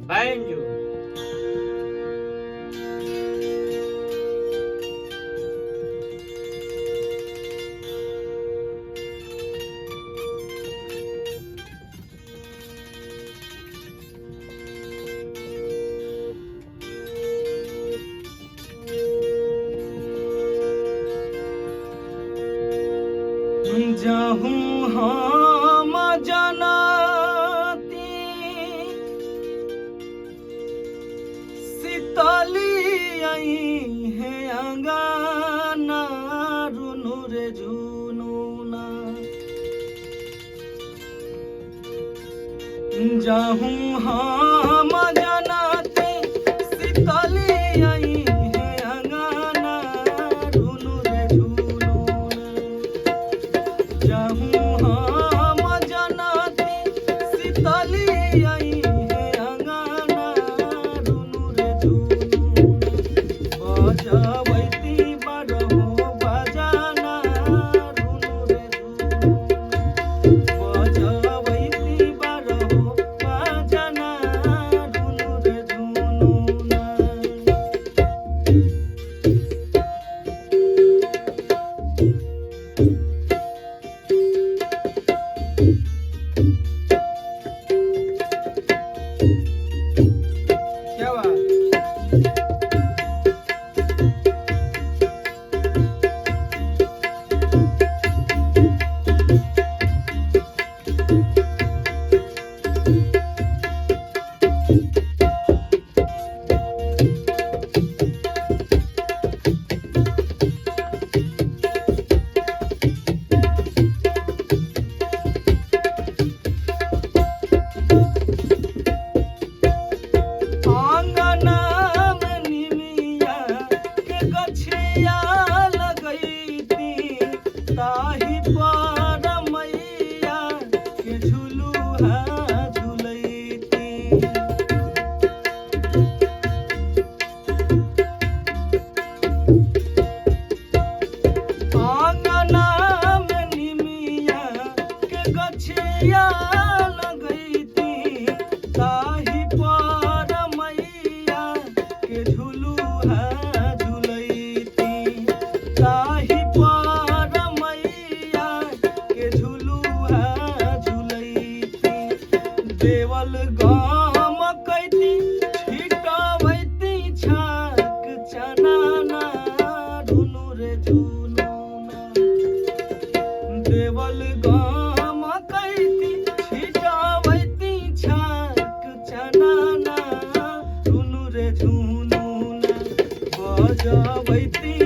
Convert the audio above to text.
Banjo. जाहूँ हम जनाती शीतली आई है अंगाना रुनु रे झुनुना। जाहूँ हम जनाती शीतली आई है अंगाना रुनु रे झुनुना। जाहूँ हम जनाती शीतली आई है अंगना रुनु रे झुनुना। बजबैती बारहो बजाना रुनु रे झुनुना। बजबैती बारहो बजाना रुनु रे झुनुना। क्या बात। आंगना में निमिया के गछिया लगैती ताही पर मैया के झुलुहा झुलैती। आंगना में निमिया के गछिया लगैती ताही पर मैया के झुलुहा झुलैती। ताही पर मैया के झुलुहा झुलैती। देवल गाम कैती छिटबैती छाक चनाना रुनु रे झुनुना। देवल गाम कैती छिटबैती छाक चनाना रुनु रे झुनुना। बजबैती